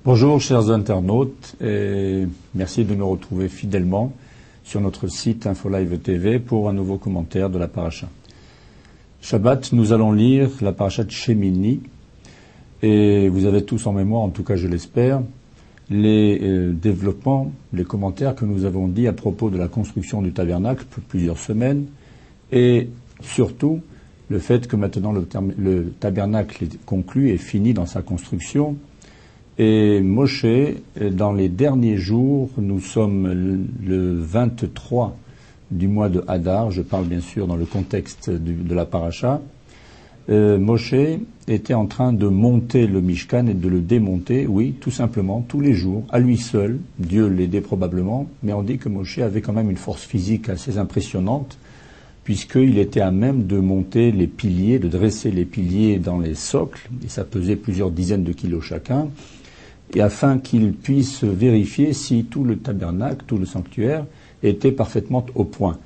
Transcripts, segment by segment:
Bonjour chers internautes et merci de nous retrouver fidèlement sur notre site InfoLive TV pour un nouveau commentaire de la paracha. Shabbat, nous allons lire la paracha de Shemini et vous avez tous en mémoire, en tout cas je l'espère, les développements, les commentaires que nous avons dit à propos de la construction du tabernacle pour plusieurs semaines et surtout le fait que maintenant le tabernacle est conclu et fini dans sa construction. Et Moshe, dans les derniers jours, nous sommes le 23 du mois de Hadar, je parle bien sûr dans le contexte de la paracha, Moshe était en train de monter le Mishkan et de le démonter, oui, tout simplement, tous les jours, à lui seul. Dieu l'aidait probablement, mais on dit que Moshe avait quand même une force physique assez impressionnante, puisqu'il était à même de monter les piliers, de dresser les piliers dans les socles, et ça pesait plusieurs dizaines de kilos chacun, et afin qu'il puisse vérifier si tout le tabernacle, tout le sanctuaire, était parfaitement au point.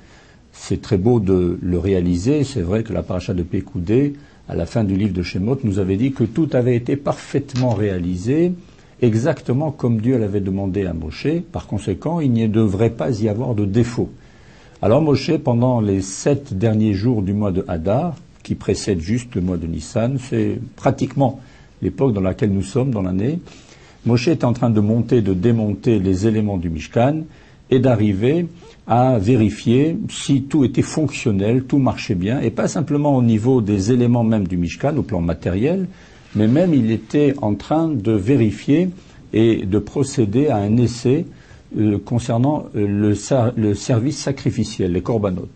C'est très beau de le réaliser. C'est vrai que la paracha de Pécoudé, à la fin du livre de Shemot, nous avait dit que tout avait été parfaitement réalisé, exactement comme Dieu l'avait demandé à Moshe. Par conséquent, il ne devrait pas y avoir de défaut. Alors Moshe, pendant les 7 derniers jours du mois de Hadar, qui précède juste le mois de Nissan, c'est pratiquement l'époque dans laquelle nous sommes dans l'année, Moshe est en train de monter, de démonter les éléments du Mishkan et d'arriver à vérifier si tout était fonctionnel, tout marchait bien, et pas simplement au niveau des éléments même du Mishkan, au plan matériel, mais même il était en train de vérifier et de procéder à un essai concernant le service sacrificiel, les korbanot.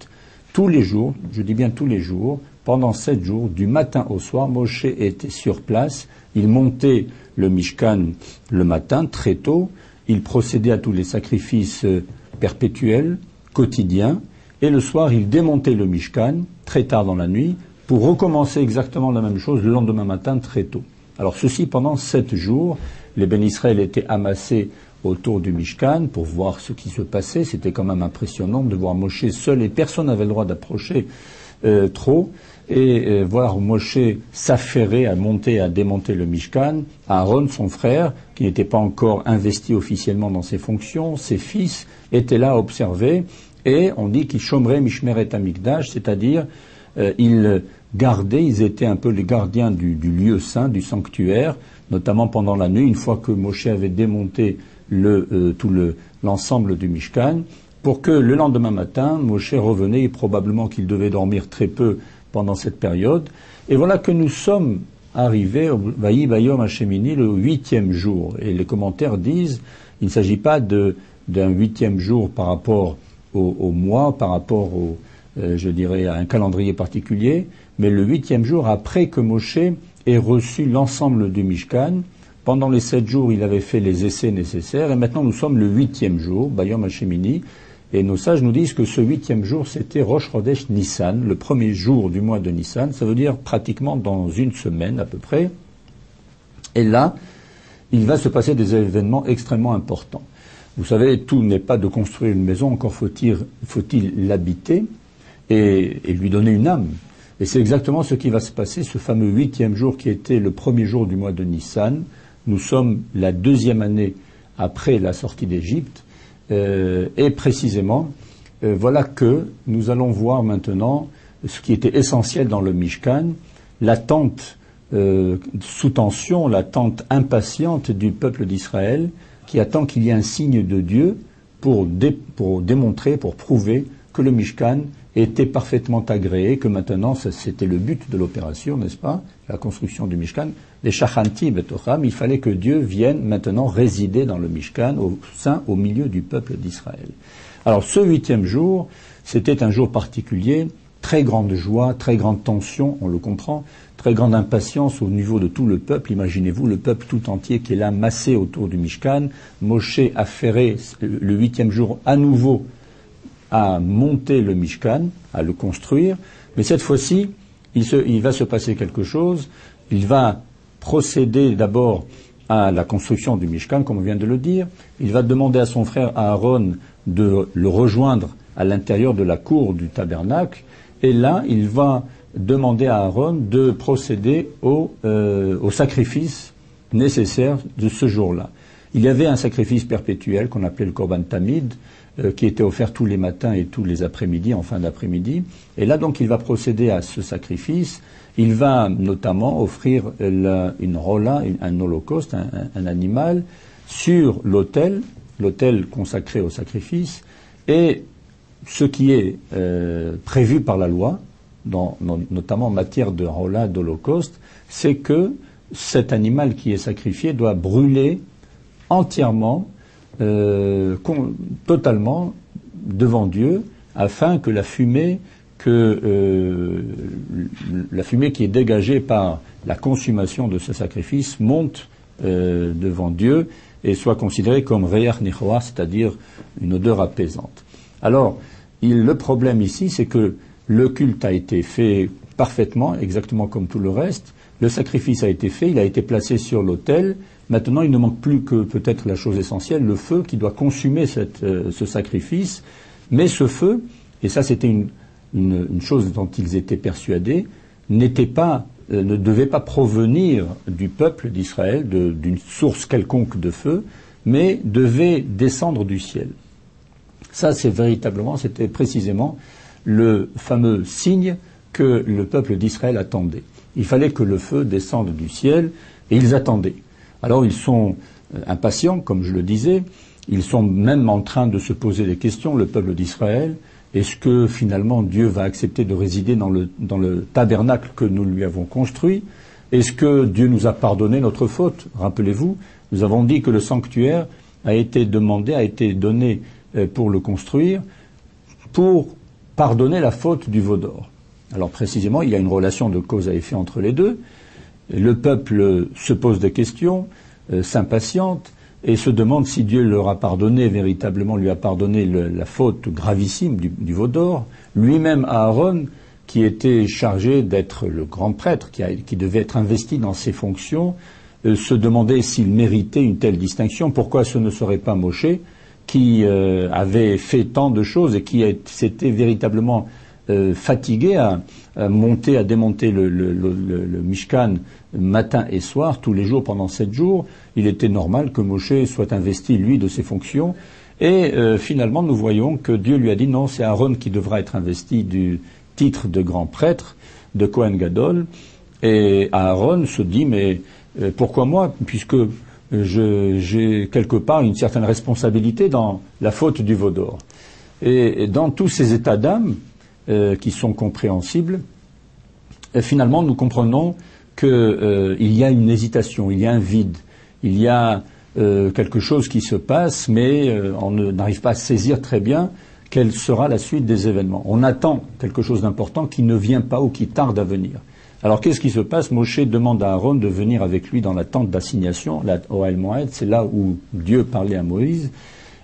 Tous les jours, je dis bien tous les jours, pendant 7 jours, du matin au soir, Moshe était sur place, il montait le Mishkan le matin, très tôt, il procédait à tous les sacrifices perpétuels, quotidiens, et le soir, il démontait le Mishkan, très tard dans la nuit, pour recommencer exactement la même chose le lendemain matin, très tôt. Alors ceci pendant 7 jours, les bénis Israël étaient amassés autour du Mishkan pour voir ce qui se passait. C'était quand même impressionnant de voir Moshe seul et personne n'avait le droit d'approcher trop. Et voir Moshe s'affairer à monter, à démonter le Mishkan. Aaron, son frère, qui n'était pas encore investi officiellement dans ses fonctions, ses fils, étaient là à observer. Et on dit qu'ils chômeraient Mishmeret Hamikdash, c'est-à-dire ils gardaient, ils étaient un peu les gardiens du lieu saint, du sanctuaire, notamment pendant la nuit, une fois que Moshe avait démonté l'ensemble du Mishkan, pour que le lendemain matin, Moshe revenait, et probablement qu'il devait dormir très peu pendant cette période. Et voilà que nous sommes arrivés au Vayi Bayom Hashemini, le 8e jour. Et les commentaires disent, il ne s'agit pas d'un 8e jour par rapport au mois, par rapport je dirais, à un calendrier particulier, mais le 8e jour après que Moshe ait reçu l'ensemble du Mishkan. Pendant les 7 jours, il avait fait les essais nécessaires, et maintenant nous sommes le 8e jour, Bayom Hashemini, et nos sages nous disent que ce 8e jour, c'était Rosh Chodesh Nissan, le premier jour du mois de Nissan, ça veut dire pratiquement dans une semaine à peu près. Et là, il va se passer des événements extrêmement importants. Vous savez, tout n'est pas de construire une maison, encore faut-il l'habiter et lui donner une âme. Et c'est exactement ce qui va se passer, ce fameux 8e jour qui était le premier jour du mois de Nissan. Nous sommes la 2e année après la sortie d'Égypte. Et précisément, voilà que nous allons voir maintenant ce qui était essentiel dans le Mishkan, l'attente sous tension, l'attente impatiente du peuple d'Israël qui attend qu'il y ait un signe de Dieu pour démontrer, pour prouver que le Mishkan était parfaitement agréé, que maintenant, c'était le but de l'opération, n'est-ce pas, la construction du Mishkan, les Shachanti Betocham, il fallait que Dieu vienne maintenant résider dans le Mishkan, au milieu du peuple d'Israël. Alors ce 8e jour, c'était un jour particulier, très grande joie, très grande tension, on le comprend, très grande impatience au niveau de tout le peuple. Imaginez-vous le peuple tout entier qui est là, massé autour du Mishkan. Moshe a ferré le 8e jour à nouveau à monter le Mishkan, à le construire, mais cette fois-ci, il va se passer quelque chose. Il va procéder d'abord à la construction du Mishkan, comme on vient de le dire. Il va demander à son frère Aaron de le rejoindre à l'intérieur de la cour du tabernacle, et là, il va demander à Aaron de procéder au sacrifice nécessaire de ce jour-là. Il y avait un sacrifice perpétuel qu'on appelait le Korban Tamid, qui était offert tous les matins et tous les après-midi, en fin d'après-midi. Et là, donc, il va procéder à ce sacrifice. Il va notamment offrir une rola, un holocauste, un animal, sur l'autel consacré au sacrifice. Et ce qui est prévu par la loi, notamment en matière de rola, d'holocauste, c'est que cet animal qui est sacrifié doit brûler entièrement, totalement devant Dieu, afin que la fumée qui est dégagée par la consommation de ce sacrifice monte devant Dieu et soit considérée comme re'ach nichoa, c'est-à-dire une odeur apaisante. Alors, le problème ici, c'est que le culte a été fait parfaitement, exactement comme tout le reste. Le sacrifice a été fait, il a été placé sur l'autel. Maintenant, il ne manque plus que peut-être la chose essentielle, le feu qui doit consumer ce sacrifice. Mais ce feu, et ça c'était une chose dont ils étaient persuadés, ne devait pas provenir du peuple d'Israël, d'une source quelconque de feu, mais devait descendre du ciel. Ça, c'était précisément le fameux signe que le peuple d'Israël attendait. Il fallait que le feu descende du ciel, et ils attendaient. Alors ils sont impatients, comme je le disais, ils sont même en train de se poser des questions, le peuple d'Israël. Est-ce que finalement Dieu va accepter de résider dans le tabernacle que nous lui avons construit? Est-ce que Dieu nous a pardonné notre faute? Rappelez-vous, nous avons dit que le sanctuaire a été donné pour le construire, pour pardonner la faute du veau d'or. Alors précisément, il y a une relation de cause à effet entre les deux. Le peuple se pose des questions, s'impatiente, et se demande si Dieu leur a pardonné, véritablement lui a pardonné la faute gravissime du veau d'or. Lui-même, Aaron, qui était chargé d'être le grand prêtre, qui devait être investi dans ses fonctions, se demandait s'il méritait une telle distinction. Pourquoi ce ne serait pas Moshe, qui avait fait tant de choses et qui s'était véritablement fatigué à démonter le Mishkan matin et soir, tous les jours pendant 7 jours. Il était normal que Moshe soit investi, lui, de ses fonctions. Et finalement, nous voyons que Dieu lui a dit non, c'est Aaron qui devra être investi du titre de grand prêtre, de Kohen Gadol. Et Aaron se dit, mais pourquoi moi, puisque j'ai quelque part une certaine responsabilité dans la faute du veau d'or. Et dans tous ces états d'âme, qui sont compréhensibles, finalement nous comprenons qu'il y a une hésitation, il y a un vide, il y a quelque chose qui se passe, mais on n'arrive pas à saisir très bien quelle sera la suite des événements. On attend quelque chose d'important qui ne vient pas ou qui tarde à venir. Alors qu'est-ce qui se passe? Moshe demande à Aaron de venir avec lui dans la tente d'assignation, la Ohel Moed, c'est là où Dieu parlait à Moïse,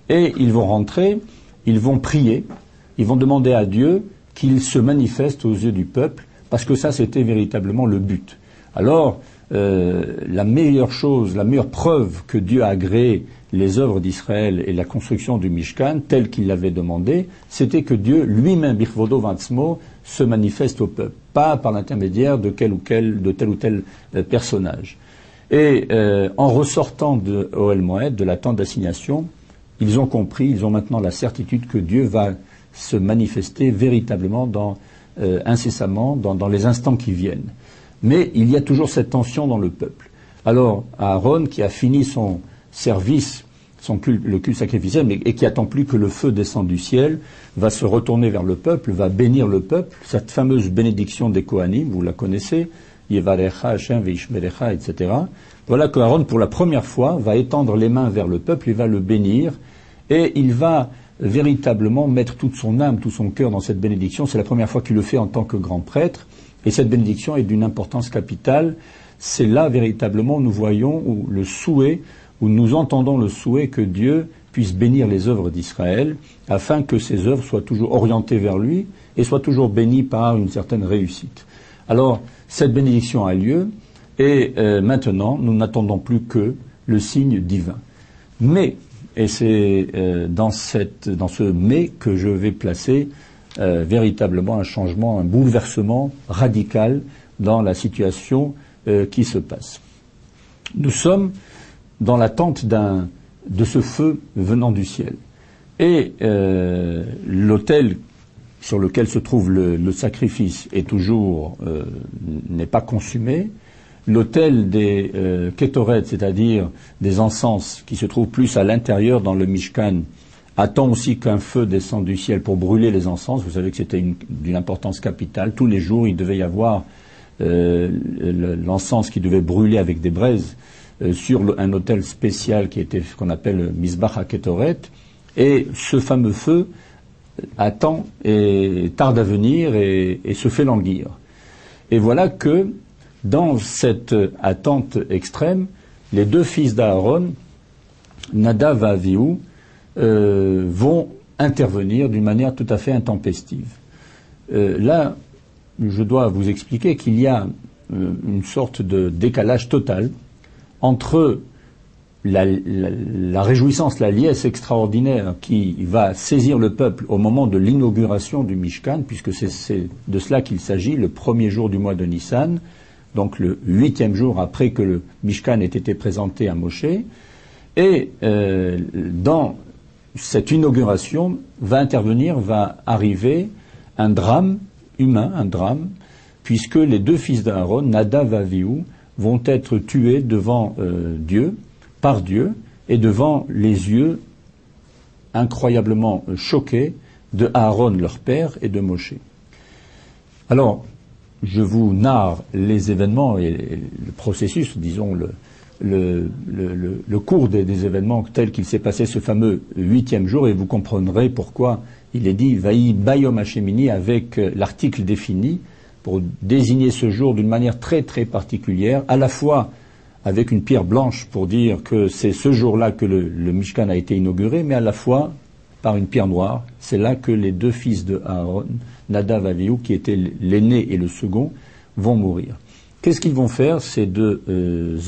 et ils vont rentrer, ils vont prier, ils vont demander à Dieu qu'il se manifeste aux yeux du peuple, parce que ça, c'était véritablement le but. Alors, la meilleure preuve que Dieu a agréé les œuvres d'Israël et la construction du Mishkan, tel qu'il l'avait demandé, c'était que Dieu lui-même, Birvodo Vatzmo, se manifeste au peuple, pas par l'intermédiaire de tel ou tel personnage. Et en ressortant de Ohel Moed, de la tente d'assignation, ils ont compris, ils ont maintenant la certitude que Dieu va se manifester véritablement incessamment dans les instants qui viennent. Mais il y a toujours cette tension dans le peuple. Alors Aaron, qui a fini son service, le culte sacrificiel, et qui attend plus que le feu descende du ciel, va se retourner vers le peuple, va bénir le peuple, cette fameuse bénédiction des Kohanim, vous la connaissez, Yevarecha Hashem veishmerecha, etc. Voilà que Aaron, pour la première fois, va étendre les mains vers le peuple, il va le bénir, et il va véritablement mettre toute son âme, tout son cœur dans cette bénédiction. C'est la première fois qu'il le fait en tant que grand prêtre, et cette bénédiction est d'une importance capitale. C'est là véritablement nous voyons où nous entendons le souhait que Dieu puisse bénir les œuvres d'Israël, afin que ces œuvres soient toujours orientées vers lui et soient toujours bénies par une certaine réussite. Alors, cette bénédiction a lieu, et maintenant, nous n'attendons plus que le signe divin. Mais, et c'est dans ce mais que je vais placer véritablement un changement, un bouleversement radical dans la situation qui se passe. Nous sommes dans l'attente de ce feu venant du ciel. Et l'autel sur lequel se trouve le sacrifice est toujours n'est pas consumé. L'autel des kétoret, c'est-à-dire des encens qui se trouvent plus à l'intérieur dans le Mishkan, attend aussi qu'un feu descende du ciel pour brûler les encens. Vous savez que c'était d'une importance capitale. Tous les jours, il devait y avoir l'encens qui devait brûler avec des braises sur un autel spécial qui était qu'on appelle Mizbach HaKetoret. Et ce fameux feu attend et tarde à venir et se fait languir. Et voilà que dans cette attente extrême, les deux fils d'Aaron, Nadav et Avihu, vont intervenir d'une manière tout à fait intempestive. Là, je dois vous expliquer qu'il y a une sorte de décalage total entre la réjouissance, la liesse extraordinaire qui va saisir le peuple au moment de l'inauguration du Mishkan, puisque c'est de cela qu'il s'agit, le premier jour du mois de Nissan, donc le 8e jour après que le Mishkan ait été présenté à Moshe. Et dans cette inauguration va arriver un drame humain, puisque les deux fils d'Aaron, Nadav et Avihu, vont être tués devant Dieu, par Dieu, et devant les yeux incroyablement choqués de Aaron, leur père, et de Moshe. Alors, je vous narre les événements et le processus, disons, le cours des événements tel qu'il s'est passé ce fameux 8e jour, et vous comprendrez pourquoi il est dit Vaï Bayom Hashemini avec l'article défini pour désigner ce jour d'une manière très très particulière, à la fois avec une pierre blanche pour dire que c'est ce jour-là que le Mishkan a été inauguré, mais à la fois par une pierre noire. C'est là que les deux fils de Aaron, Nadav et Avihu, qui étaient l'aîné et le second, vont mourir. Qu'est-ce qu'ils vont faire, ces deux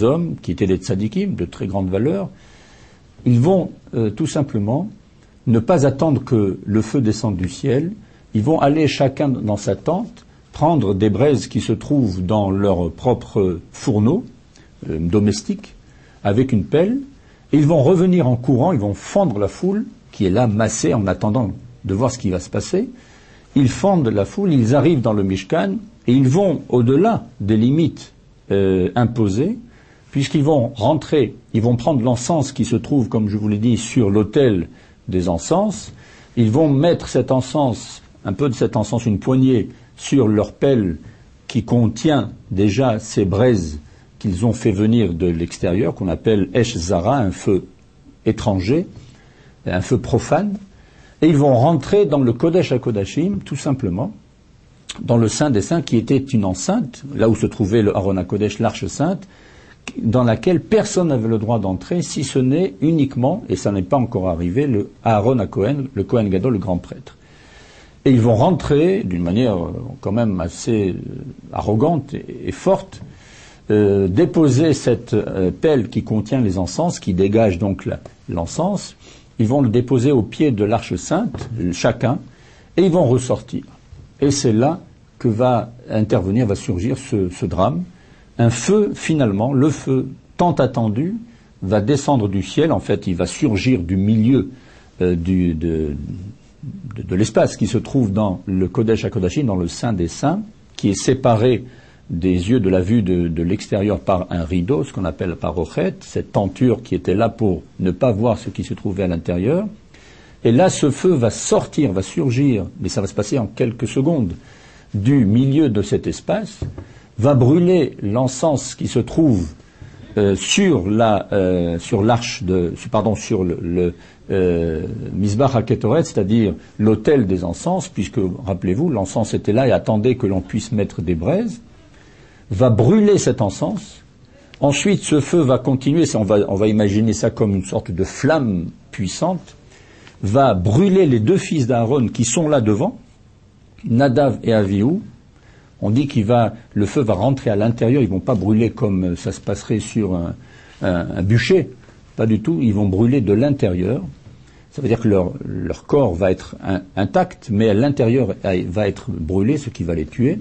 hommes, qui étaient des tzadikim, de très grande valeur? Ils vont tout simplement ne pas attendre que le feu descende du ciel. Ils vont aller chacun dans sa tente, prendre des braises qui se trouvent dans leur propre fourneau domestique, avec une pelle, et ils vont revenir en courant, ils vont fendre la foule, qui est là massée en attendant de voir ce qui va se passer. Ils fendent la foule, ils arrivent dans le Mishkan, et ils vont au-delà des limites imposées, puisqu'ils vont rentrer, ils vont prendre l'encens qui se trouve, comme je vous l'ai dit, sur l'autel des encens, ils vont mettre cet encens, un peu de cet encens, une poignée, sur leur pelle qui contient déjà ces braises qu'ils ont fait venir de l'extérieur, qu'on appelle Esh Zara, un feu étranger, un feu profane, et ils vont rentrer dans le Kodesh HaKodashim, tout simplement, dans le Saint des Saints, qui était une enceinte, là où se trouvait le Aron HaKodesh, l'Arche Sainte, dans laquelle personne n'avait le droit d'entrer, si ce n'est uniquement, et ça n'est pas encore arrivé, le Aaron HaKohen, le Kohen Gadol, le grand prêtre. Et ils vont rentrer d'une manière quand même assez arrogante et forte, déposer cette pelle qui contient les encens, qui dégage donc l'encens. Ils vont le déposer au pied de l'Arche Sainte, chacun, et ils vont ressortir. Et c'est là que va surgir ce drame. Un feu, finalement, le feu tant attendu, va descendre du ciel. En fait, il va surgir du milieu de l'espace qui se trouve dans le Kodesh HaKodashim, dans le Saint des Saints, qui est séparé des yeux de la vue de l'extérieur par un rideau, ce qu'on appelle par rochet, cette tenture qui était là pour ne pas voir ce qui se trouvait à l'intérieur. Et là, ce feu va sortir, va surgir, mais ça va se passer en quelques secondes, du milieu de cet espace, va brûler l'encens qui se trouve sur le Mizbach HaKetoret, c'est-à-dire l'autel des encens, puisque, rappelez-vous, l'encens était là et attendait que l'on puisse mettre des braises, va brûler cet encens. Ensuite, ce feu va continuer, on va imaginer ça comme une sorte de flamme puissante, va brûler les deux fils d'Aaron qui sont là devant, Nadav et Avihu. On dit le feu va rentrer à l'intérieur, ils vont pas brûler comme ça se passerait sur un bûcher, pas du tout, ils vont brûler de l'intérieur. Ça veut dire que leur corps va être intact, mais à l'intérieur va être brûlé, ce qui va les tuer.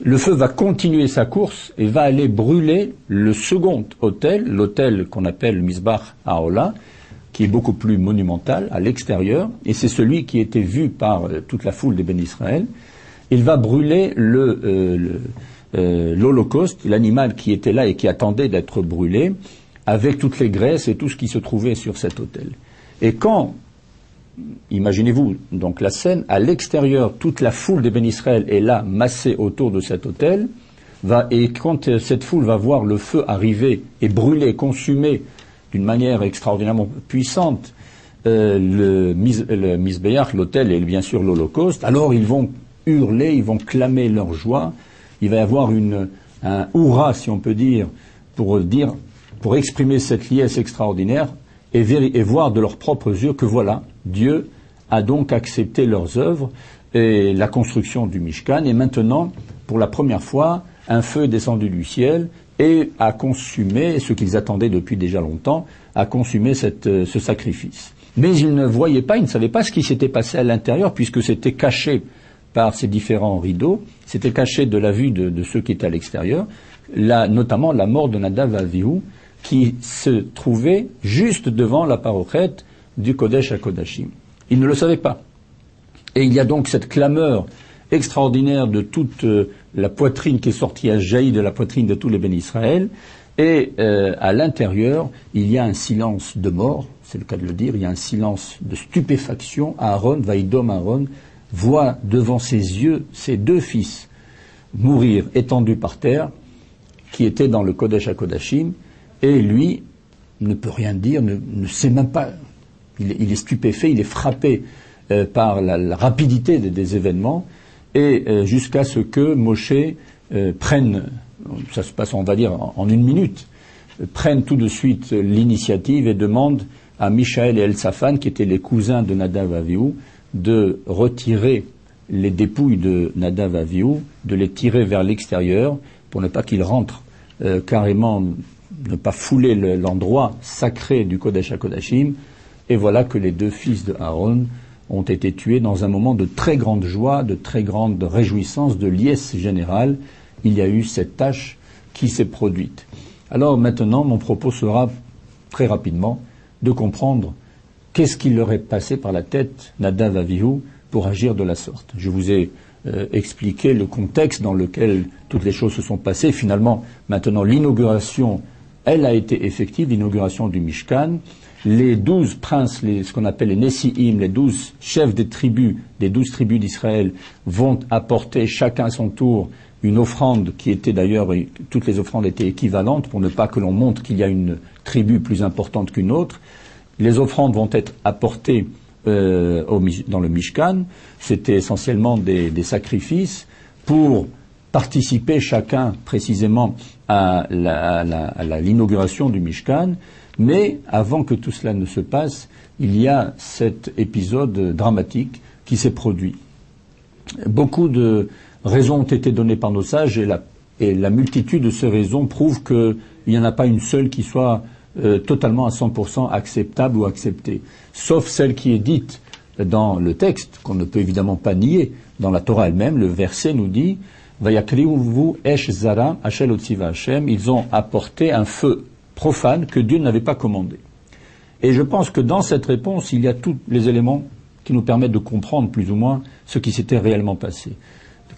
le feu va continuer sa course et va aller brûler le second autel, l'autel qu'on appelle Mizbach Haolah, qui est beaucoup plus monumental à l'extérieur, et c'est celui qui était vu par toute la foule des bénis Israël. Il va brûler l'Holocauste, l'animal qui était là et qui attendait d'être brûlé, avec toutes les graisses et tout ce qui se trouvait sur cet autel. Et quand, imaginez-vous donc la scène, à l'extérieur, toute la foule des bénis Israël est là, massée autour de cet autel, et quand cette foule va voir le feu arriver et brûler, consumer d'une manière extraordinairement puissante le Mizbeach, l'autel et bien sûr l'Holocauste, alors ils vont hurler, ils vont clamer leur joie, il va y avoir un hurrah, si on peut dire, pour exprimer cette liesse extraordinaire et voir de leurs propres yeux que voilà, Dieu a donc accepté leurs œuvres et la construction du Mishkan, et maintenant, pour la première fois, un feu est descendu du ciel et a consumé, ce qu'ils attendaient depuis déjà longtemps, a consumé ce sacrifice. Mais ils ne voyaient pas, ils ne savaient pas ce qui s'était passé à l'intérieur, puisque c'était caché par ces différents rideaux, c'était caché de la vue de ceux qui étaient à l'extérieur, notamment la mort de Nadav Avihu, qui se trouvait juste devant la parochette du Kodesh à Kodashim. Ils ne le savaient pas. Et il y a donc cette clameur extraordinaire de toute la poitrine qui est sortie à jaillir de la poitrine de tous les bénis Israël, et à l'intérieur, il y a un silence de mort, c'est le cas de le dire, il y a un silence de stupéfaction. Aaron, Vaïdom Aaron, voit devant ses yeux ses deux fils mourir étendus par terre, qui étaient dans le Kodesh à Kodashim, et lui ne peut rien dire, ne sait même pas, il est stupéfait, il est frappé par la rapidité des événements, et jusqu'à ce que Moshe prenne, ça se passe on va dire en une minute, prenne tout de suite l'initiative et demande à Mishaël et Elsaphan, qui étaient les cousins de Nadav Avihu, de retirer les dépouilles de Nadav Avihu, de les tirer vers l'extérieur pour ne pas qu'ils rentrent carrément, ne pas fouler l'endroit sacré du Kodesh HaKodashim. Et voilà que les deux fils de Aaron ont été tués dans un moment de très grande joie, de très grande réjouissance, de liesse générale. Il y a eu cette tâche qui s'est produite. Alors maintenant, mon propos sera très rapidement de comprendre qu'est-ce qui leur est passé par la tête, Nadav Avihu, pour agir de la sorte. Je vous ai expliqué le contexte dans lequel toutes les choses se sont passées. Finalement, maintenant, l'inauguration, elle a été effective, l'inauguration du Mishkan. Les 12 princes, ce qu'on appelle les Nessi'im, les 12 chefs des 12 tribus d'Israël, vont apporter chacun à son tour une offrande qui était d'ailleurs, toutes les offrandes étaient équivalentes pour ne pas que l'on montre qu'il y a une tribu plus importante qu'une autre. Les offrandes vont être apportées dans le Mishkan. C'était essentiellement des sacrifices pour participer chacun précisément à l'inauguration du Mishkan. Mais avant que tout cela ne se passe, il y a cet épisode dramatique qui s'est produit. Beaucoup de raisons ont été données par nos sages et la multitude de ces raisons prouve qu'il n'y en a pas une seule qui soit totalement à 100% acceptable ou acceptée, sauf celle qui est dite dans le texte, qu'on ne peut évidemment pas nier. Dans la Torah elle-même, le verset nous dit « Vayakriuvu esh zara ashel otziva Hashem » ils ont apporté un feu profane que Dieu n'avait pas commandé. Et je pense que dans cette réponse, il y a tous les éléments qui nous permettent de comprendre plus ou moins ce qui s'était réellement passé.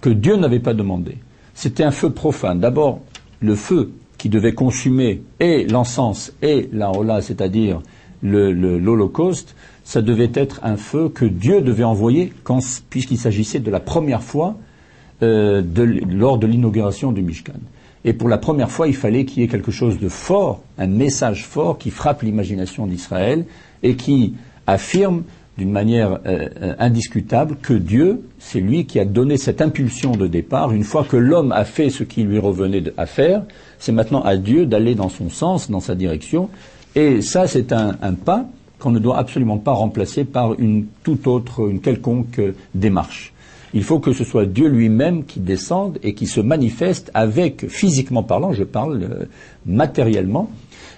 Que Dieu n'avait pas demandé. C'était un feu profane. D'abord, le feu qui devait consumer et l'encens et la hola, c'est-à-dire l'Holocauste, ça devait être un feu que Dieu devait envoyer puisqu'il s'agissait de la première fois lors de l'inauguration du Mishkan. Et pour la première fois, il fallait qu'il y ait quelque chose de fort, un message fort qui frappe l'imagination d'Israël et qui affirme d'une manière indiscutable que Dieu, c'est lui qui a donné cette impulsion de départ. Une fois que l'homme a fait ce qui lui revenait à faire, c'est maintenant à Dieu d'aller dans son sens, dans sa direction. Et ça, c'est un pas qu'on ne doit absolument pas remplacer par une quelconque démarche. Il faut que ce soit Dieu lui-même qui descende et qui se manifeste avec, physiquement parlant, je parle matériellement,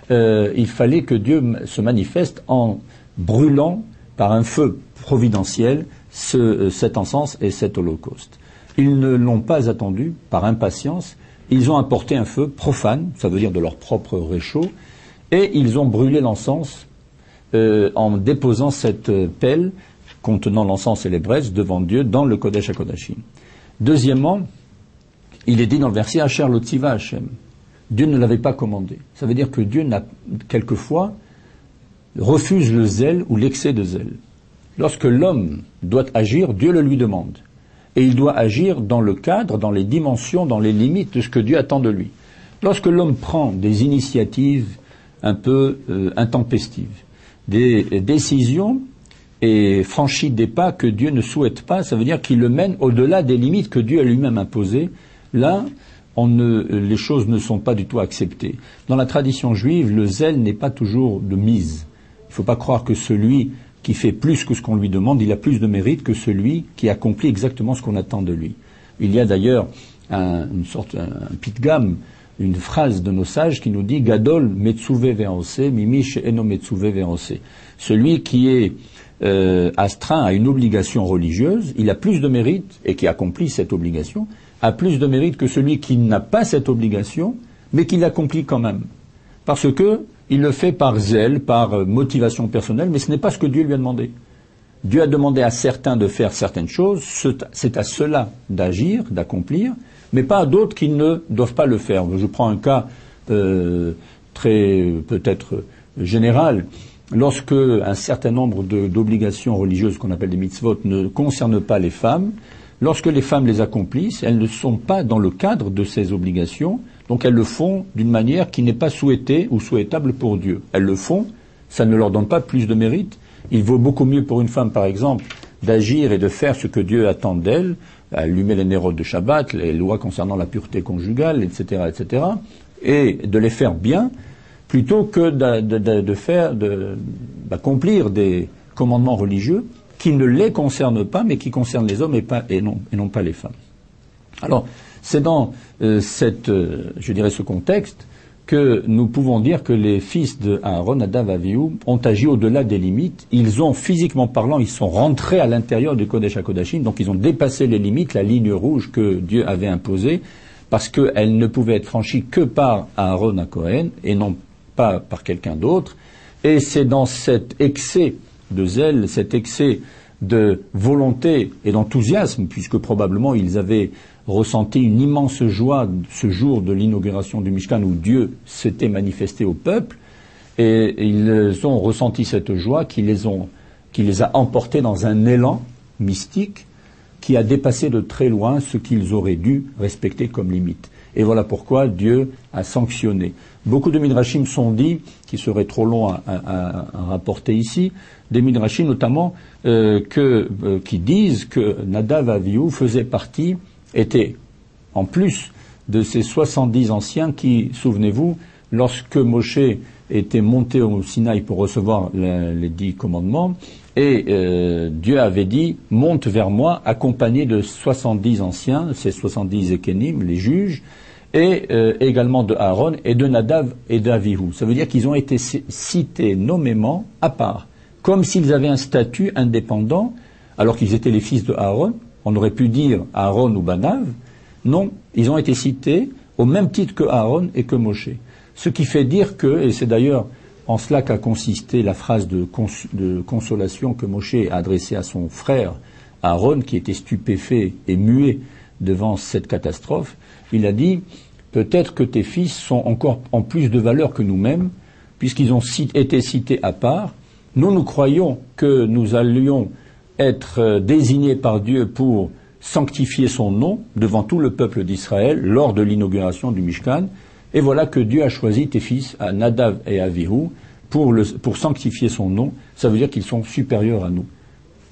il fallait que Dieu se manifeste en brûlant par un feu providentiel cet encens et cet holocauste. Ils ne l'ont pas attendu par impatience. Ils ont apporté un feu profane, ça veut dire de leur propre réchaud, et ils ont brûlé l'encens en déposant cette pelle contenant l'encens et les braises devant Dieu dans le Kodesh HaKodashim. Deuxièmement, il est dit dans le verset Asher lo tziva Hashem. Dieu ne l'avait pas commandé. Ça veut dire que Dieu quelquefois refuse le zèle ou l'excès de zèle. Lorsque l'homme doit agir, Dieu le lui demande. Et il doit agir dans le cadre, dans les dimensions, dans les limites de ce que Dieu attend de lui. Lorsque l'homme prend des initiatives un peu intempestives, des décisions et franchit des pas que Dieu ne souhaite pas, ça veut dire qu'il le mène au-delà des limites que Dieu a lui-même imposées. Là, les choses ne sont pas du tout acceptées. Dans la tradition juive, le zèle n'est pas toujours de mise. Il ne faut pas croire que celui qui fait plus que ce qu'on lui demande, il a plus de mérite que celui qui accomplit exactement ce qu'on attend de lui. Il y a d'ailleurs un pitgam, une phrase de nos sages qui nous dit « Gadol metzuve ve'ose, mimi she'eno metzuve ve'ose ». Celui qui est astreint à une obligation religieuse, il a plus de mérite, et qui accomplit cette obligation, a plus de mérite que celui qui n'a pas cette obligation, mais qui l'accomplit quand même. Parce que il le fait par zèle, par motivation personnelle, mais ce n'est pas ce que Dieu lui a demandé. Dieu a demandé à certains de faire certaines choses, c'est à ceux-là d'agir, d'accomplir, mais pas à d'autres qui ne doivent pas le faire. Je prends un cas très peut-être général. Lorsque un certain nombre d'obligations religieuses qu'on appelle des mitzvot ne concernent pas les femmes, lorsque les femmes les accomplissent, elles ne sont pas dans le cadre de ces obligations, donc elles le font d'une manière qui n'est pas souhaitée ou souhaitable pour Dieu. Elles le font, ça ne leur donne pas plus de mérite. Il vaut beaucoup mieux pour une femme, par exemple, d'agir et de faire ce que Dieu attend d'elle, allumer les nérodes de Shabbat, les lois concernant la pureté conjugale, etc., etc., et de les faire bien, plutôt que d'accomplir des commandements religieux qui ne les concernent pas, mais qui concernent les hommes et non pas les femmes. Alors, c'est dans ce contexte que nous pouvons dire que les fils de Aaron, Nadav et Avihu, ont agi au-delà des limites. Ils ont, physiquement parlant, ils sont rentrés à l'intérieur du Kodesh HaKodashim, donc ils ont dépassé les limites, la ligne rouge que Dieu avait imposée, parce qu'elle ne pouvait être franchie que par Aaron à Cohen, et non pas par quelqu'un d'autre. Et c'est dans cet excès de zèle, cet excès de volonté et d'enthousiasme, puisque probablement ils avaient ressenti une immense joie ce jour de l'inauguration du Mishkan où Dieu s'était manifesté au peuple, et ils ont ressenti cette joie qui les a emportés dans un élan mystique qui a dépassé de très loin ce qu'ils auraient dû respecter comme limite. Et voilà pourquoi Dieu a sanctionné. Beaucoup de midrashim sont dits, qui seraient trop longs à rapporter ici, des midrashim notamment qui disent que Nadav et Avihu faisaient partie, étaient en plus de ces 70 anciens qui, souvenez-vous, lorsque Moshe était monté au Sinaï pour recevoir les 10 commandements, et Dieu avait dit « Monte vers moi, accompagné de 70 anciens, ces 70 Ekenim, les juges, et également de Aaron et de Nadav et d'Avihu. » Ça veut dire qu'ils ont été cités nommément à part, comme s'ils avaient un statut indépendant, alors qu'ils étaient les fils de Aaron. On aurait pu dire Aaron ou Banav. Non, ils ont été cités au même titre que Aaron et que Moshe. Ce qui fait dire que, et c'est d'ailleurs en cela qu'a consisté la phrase de consolation que Moshe a adressée à son frère Aaron, qui était stupéfait et muet devant cette catastrophe, il a dit « Peut-être que tes fils sont encore en plus de valeur que nous-mêmes, puisqu'ils ont été cités à part. Nous croyons que nous allions être désignés par Dieu pour sanctifier son nom devant tout le peuple d'Israël lors de l'inauguration du Mishkan. Et voilà que Dieu a choisi tes fils, à Nadav et Avihu, pour sanctifier son nom. Ça veut dire qu'ils sont supérieurs à nous,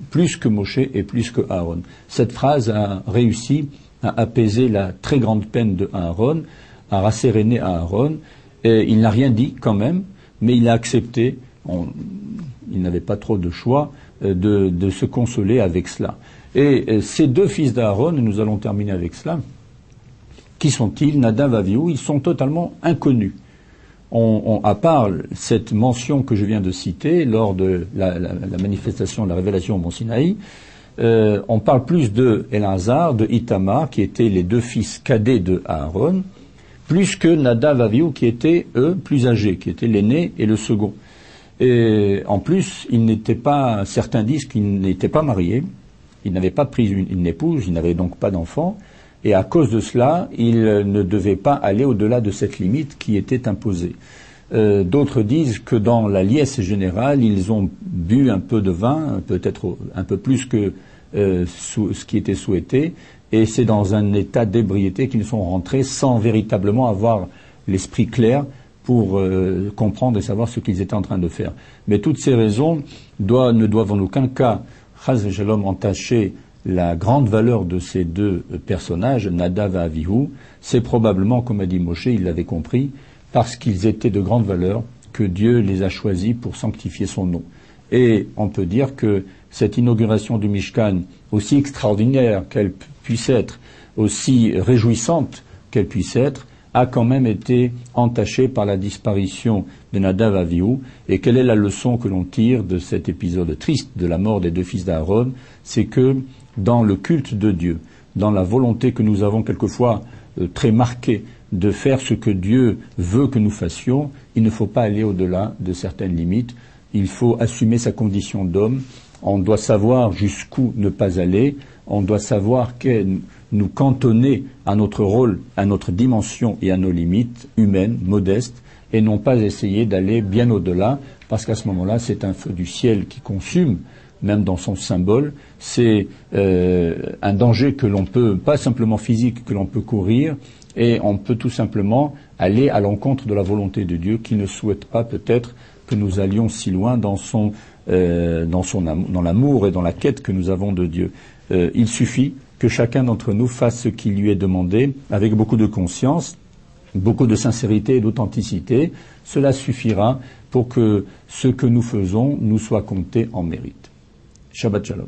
plus que Moshe et plus que Aaron. » Cette phrase a réussi à apaiser la très grande peine de Aaron, à rasséréner Aaron. Et il n'a rien dit quand même, mais il a accepté. Il n'avait pas trop de choix de se consoler avec cela. Et ces deux fils d'Aaron, et nous allons terminer avec cela, qui sont-ils? Nadav et Avihu, ils sont totalement inconnus. À part cette mention que je viens de citer lors de la manifestation de la révélation au Mont Sinaï, on parle plus de Elazar, de Itamar, qui étaient les deux fils cadets de Aaron, plus que Nadav et Avihu, qui étaient, eux, plus âgés, qui étaient l'aîné et le second. Et en plus, certains disent qu'ils n'étaient pas mariés, ils n'avaient pas pris une épouse, ils n'avaient donc pas d'enfants, et à cause de cela, ils ne devaient pas aller au-delà de cette limite qui était imposée. D'autres disent que dans la liesse générale, ils ont bu un peu de vin, peut-être un peu plus que ce qui était souhaité, et c'est dans un état d'ébriété qu'ils sont rentrés sans véritablement avoir l'esprit clair pour comprendre et savoir ce qu'ils étaient en train de faire. Mais toutes ces raisons ne doivent en aucun cas, Chaz v'Shalom, entacher la grande valeur de ces deux personnages, Nadav et Avihu. C'est probablement, comme a dit Moshe, il l'avait compris, parce qu'ils étaient de grande valeur, que Dieu les a choisis pour sanctifier son nom. Et on peut dire que cette inauguration du Mishkan, aussi extraordinaire qu'elle puisse être, aussi réjouissante qu'elle puisse être, a quand même été entachée par la disparition de Nadav et Avihu. Et quelle est la leçon que l'on tire de cet épisode triste de la mort des deux fils d'Aaron? C'est que dans le culte de Dieu, dans la volonté que nous avons quelquefois très marquée de faire ce que Dieu veut que nous fassions, il ne faut pas aller au-delà de certaines limites. Il faut assumer sa condition d'homme. On doit savoir jusqu'où ne pas aller. On doit savoir nous cantonner à notre rôle, à notre dimension et à nos limites humaines, modestes, et non pas essayer d'aller bien au-delà, parce qu'à ce moment-là, c'est un feu du ciel qui consume, même dans son symbole. C'est un danger que l'on peut, pas simplement physique, que l'on peut courir, et on peut tout simplement aller à l'encontre de la volonté de Dieu, qui ne souhaite pas peut-être que nous allions si loin dans l'amour et dans la quête que nous avons de Dieu. Il suffit que chacun d'entre nous fasse ce qui lui est demandé avec beaucoup de conscience, beaucoup de sincérité et d'authenticité. Cela suffira pour que ce que nous faisons nous soit compté en mérite. Shabbat Shalom.